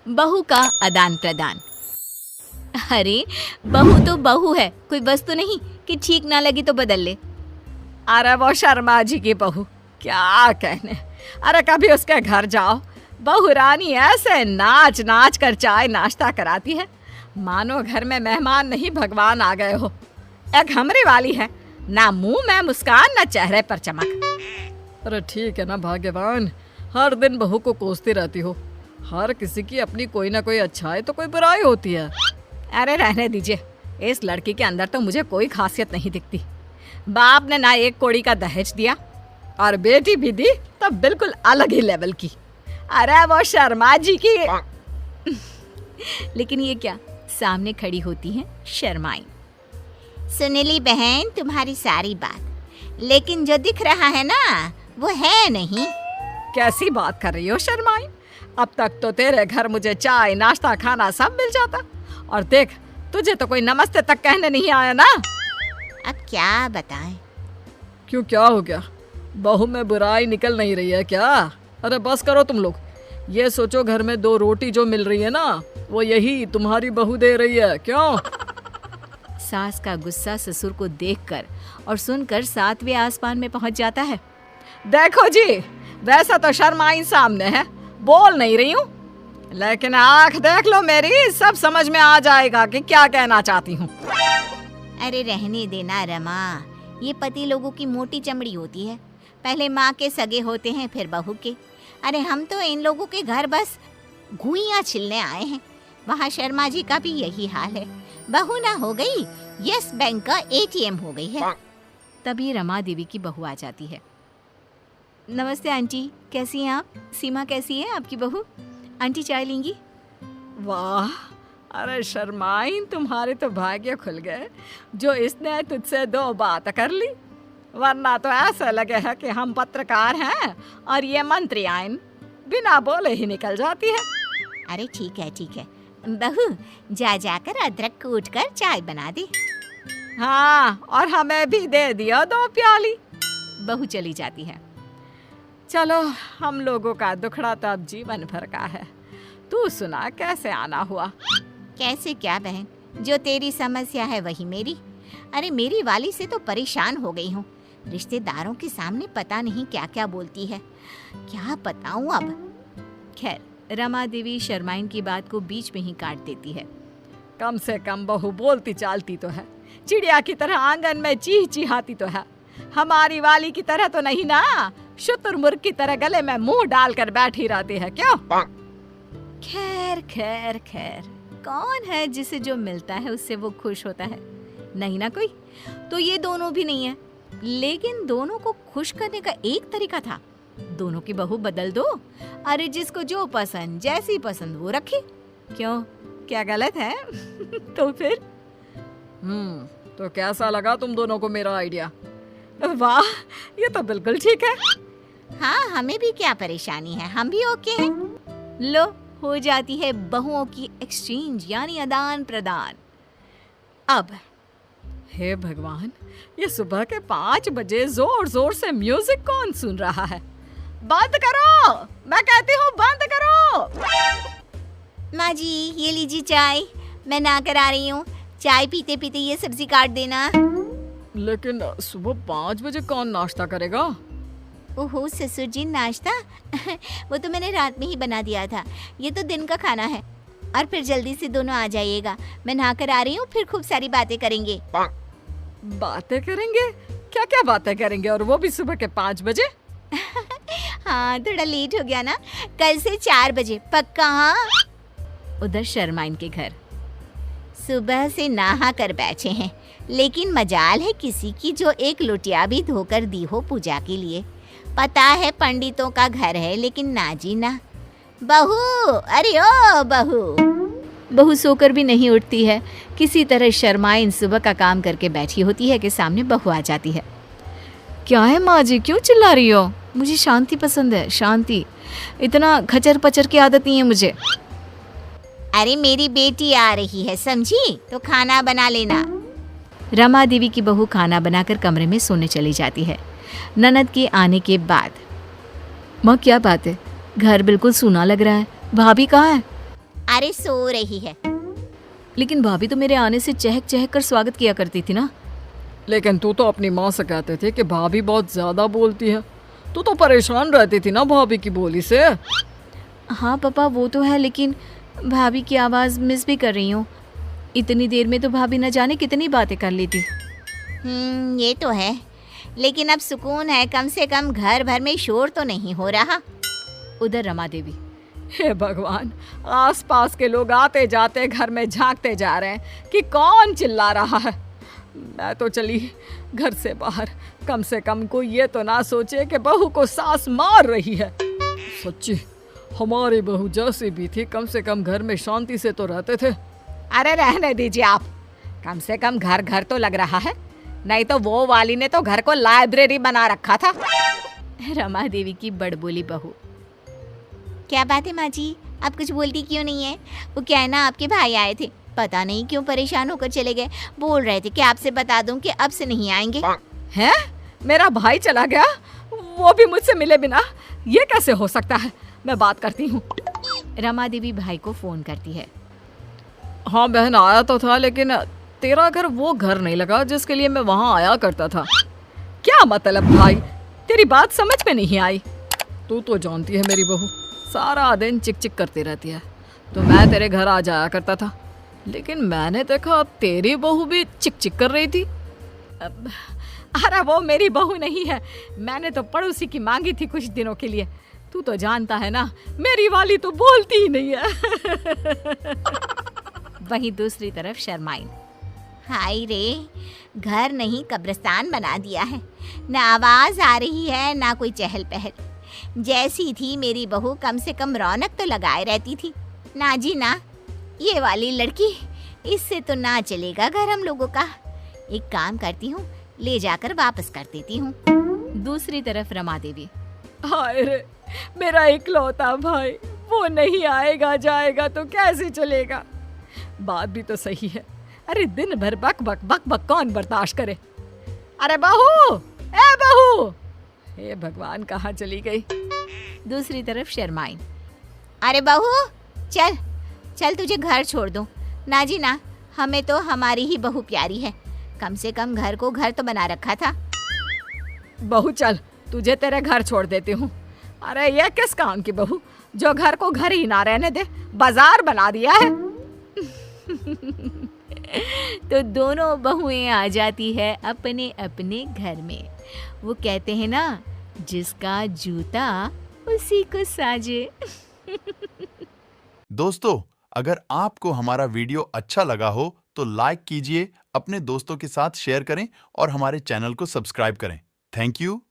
बहू का आदान प्रदान। अरे बहू तो बहू है, कोई वस्तु नहीं कि ठीक ना लगी तो बदल ले। अरे वो शर्मा जी की बहू, क्या कहने। अरे कभी उसके घर जाओ, बहू रानी ऐसे नाच नाच कर चाय नाश्ता कराती है, मानो घर में मेहमान नहीं भगवान आ गए हो। एक हमरी वाली है, ना मुंह में मुस्कान ना चेहरे पर चमक। अरे ठीक है ना भाग्यवान, हर दिन बहू को कोसती रहती हो। हर किसी की अपनी कोई ना कोई अच्छाई तो कोई बुराई होती है। अरे रहने दीजिए, इस लड़की के अंदर तो मुझे कोई खासियत नहीं दिखती। बाप ने ना एक कोड़ी का दहेज दिया और बेटी भी दी तो बिल्कुल अलग ही लेवल की। अरे वो शर्मा जी की लेकिन ये क्या, सामने खड़ी होती है शर्माई। सुनीली बहन तुम्हारी सारी बात, लेकिन जो दिख रहा है ना वो है नहीं। कैसी बात कर रही हो शर्माई? अब तक तो तेरे घर मुझे चाय नाश्ता खाना सब मिल जाता, और देख तुझे तो कोई नमस्ते तक कहने नहीं आया ना। अब क्या बताएं? क्यों, क्या हो गया? बहू में बुराई निकल नहीं रही है क्या? अरे बस करो तुम लोग, ये सोचो घर में 2 रोटी जो मिल रही है ना, वो यही तुम्हारी बहू दे रही है। क्यों? सास का गुस्सा ससुर को देखकर और सुनकर 7वें आसमान में पहुंच जाता है। देखो जी, वैसा तो शर्माई सामने है, बोल नहीं रही हूँ, लेकिन आंख देख लो मेरी, सब समझ में आ जाएगा कि क्या कहना चाहती हूँ। अरे रहने देना रमा, ये पति लोगों की मोटी चमड़ी होती है। पहले माँ के सगे होते हैं, फिर बहू के। अरे हम तो इन लोगों के घर बस घुइयाँ छिलने आए हैं। वहाँ शर्मा जी का भी यही हाल है, बहू ना हो गई, यस बैंक का ATM हो गई है। तभी रमा देवी की बहू आ जाती है। नमस्ते आंटी, कैसी हैं आप? सीमा कैसी है आपकी बहू? आंटी चाय लेंगी? वाह, अरे शर्माइन, तुम्हारे तो भाग्य खुल गए जो इसने तुझसे 2 बात कर ली, वरना तो ऐसा लगे है कि हम पत्रकार हैं और ये मंत्री आइन बिना बोले ही निकल जाती है। अरे ठीक है बहू, जा जाकर अदरक कूट कर चाय बना दे। हाँ, और हमें भी दे दिया 2 प्याली। बहू चली जाती है। चलो, हम लोगों का दुखड़ा तो अब जीवन भर का है। तू सुना, कैसे आना हुआ? कैसे क्या बहन, जो तेरी समस्या है वही मेरी। अरे मेरी वाली से तो परेशान हो गई हूँ, रिश्तेदारों के सामने पता नहीं क्या क्या बोलती है, क्या बताऊँ अब। खैर, रमा देवी शर्माइन की बात को बीच में ही काट देती है। कम से कम बहू बोलती चालती तो है, चिड़िया की तरह आंगन में चीह चिहाती तो है। हमारी वाली की तरह तो नहीं ना, शुतुरमुर्ग की तरह गले में मुंह डालकर बैठी रहती है। क्यों? खैर खैर खैर, कौन है जिसे जो मिलता है उससे वो खुश होता है? नहीं ना कोई, तो ये दोनों भी नहीं है। लेकिन दोनों को खुश करने का एक तरीका था, दोनों की बहू बदल दो। अरे जिसको जो पसंद, जैसी पसंद वो रखे। क्यों, क्या गलत है? तो फिर तो कैसा लगा तुम दोनों को मेरा आइडिया? वाह, ये तो बिल्कुल ठीक है। हाँ, हमें भी क्या परेशानी है, हम भी ओके हैं। लो, हो जाती है बहुओं की एक्सचेंज, यानी आदान प्रदान। अब हे भगवान, ये सुबह के 5 बजे जोर जोर से म्यूजिक कौन सुन रहा है? बंद करो, मैं कहती हूँ बंद करो। माँ जी, ये लीजिए चाय, मैं ना करा रही हूँ। चाय पीते पीते ये सब्जी काट देना। लेकिन सुबह 5 बजे कौन नाश्ता करेगा? ओहो ससुर जी, नाश्ता वो तो मैंने रात में ही बना दिया था, ये तो दिन का खाना है। और फिर जल्दी से दोनों आ जाइएगा, मैं नहा कर आ रही हूँ, फिर खूब सारी बातें करेंगे। बातें करेंगे? क्या क्या बातें करेंगे, और वो भी सुबह के 5 बजे? हाँ, थोड़ा लेट हो गया ना, कल से 4 बजे पक्का। हाँ। उधर शर्माइन के घर सुबह से नहा कर बैठे हैं, लेकिन मजाल है किसी की जो एक लोटिया भी धोकर दी हो पूजा के लिए। पता है पंडितों का घर है, लेकिन ना जी ना। बहू, अरे ओ बहू। बहू सोकर भी नहीं उठती है। किसी तरह शर्माइन सुबह का काम करके बैठी होती है कि सामने बहू आ जाती है। क्या है माँ जी, क्यों चिल्ला रही हो? मुझे शांति पसंद है, शांति। इतना खचर पचर की आदत नहीं है मुझे। अरे मेरी बेटी आ रही है, समझी? तो खाना बना लेना। रमा देवी की बहू खाना बनाकर कमरे में सोने चली जाती है। ननद के आने के बाद, माँ क्या बात है, घर बिल्कुल सूना लग रहा है, भाभी कहाँ है? अरे सो रही है। लेकिन भाभी तो मेरे आने से चहक चहक कर स्वागत किया करती थी ना। लेकिन तू तो अपनी माँ से कहते थे कि भाभी बहुत ज्यादा बोलती है। तू तो परेशान रहती थी ना भाभी की बोली से। हाँ पापा वो तो है, लेकिन भाभी की आवाज़ मिस भी कर रही हूँ। इतनी देर में तो भाभी न जाने कितनी बातें कर लेती। ये तो है, लेकिन अब सुकून है, कम से कम घर भर में शोर तो नहीं हो रहा। उधर रमा देवी, हे भगवान, आसपास के लोग आते जाते घर में झांकते जा रहे हैं कि कौन चिल्ला रहा है। मैं तो चली घर से बाहर, कम से कम कोई ये तो ना सोचे कि बहू को सास मार रही है। सच्ची हमारी बहू जैसी भी थी, कम से कम घर में शांति से तो रहते थे। अरे रहने दीजिए आप, कम से कम घर घर तो लग रहा है, नहीं तो वो वाली ने तो घर को लाइब्रेरी बना रखा था। रमा देवी की बड़बोली बहू। क्या बात है माँ जी, आप कुछ बोलती क्यों नहीं है? वो क्या है ना, आपके भाई आए थे, पता नहीं क्यों परेशान होकर चले गए। बोल रहे थे कि आपसे बता दूं कि अब से नहीं आएंगे। हैं? मेरा भाई चला गया, वो भी मुझसे मिले बिना? ये कैसे हो सकता है? मैं बात करती हूँ। रमा देवी भाई को फोन करती है। हाँ बहन, आया तो था, लेकिन तेरा घर वो घर नहीं लगा जिसके लिए मैं वहाँ आया करता था। क्या मतलब भाई? तेरी बात समझ में नहीं आई। तू तो जानती है मेरी बहू सारा दिन चिक चिक करती रहती है, तो मैं तेरे घर आ जाया करता था। लेकिन मैंने देखा तेरी बहू भी चिक चिक कर रही थी। अरे वो मेरी बहू नहीं है, मैंने तो पड़ोसी की मांगी थी कुछ दिनों के लिए। तू तो जानता है ना, मेरी वाली तो बोलती ही नहीं है। वहीं दूसरी तरफ शर्माइन। हाय रे, घर नहीं कब्रिस्तान बना दिया है। ना आवाज आ रही है, ना कोई चहल पहल। जैसी थी मेरी बहू, कम से कम रौनक तो लगाए रहती थी। ना जी ना, ये वाली लड़की, इससे तो ना चलेगा घर हम लोगों का। एक काम करती हूँ, ले जाकर वापस कर देती हूँ। दूसरी तरफ रमा देवी। हाय रे, मेरा इकलौता भाई, वो नहीं आएगा जाएगा तो कैसे चलेगा? बात भी तो सही है। अरे दिन भर बक बक बक बक कौन बर्दाश्त करे? अरे बहू, ए बहू, हे भगवान, कहाँ चली गई? दूसरी तरफ शर्माइन। अरे बहू, चल चल, तुझे घर छोड़ दूँ। ना जी ना, हमें तो हमारी ही बहू प्यारी है। कम से कम घर को घर तो बना रखा था। बहू चल, तुझे तेरे घर छोड़ देती हूँ। अरे ये किस काम की बहू, जो घर को घर ही ना रहने दे, बाजार बना दिया है। तो दोनों बहुएं आ जाती है अपने अपने घर में। वो कहते हैं ना, जिसका जूता उसी को साजे। दोस्तों, अगर आपको हमारा वीडियो अच्छा लगा हो तो लाइक कीजिए, अपने दोस्तों के साथ शेयर करें और हमारे चैनल को सब्सक्राइब करें। Thank you.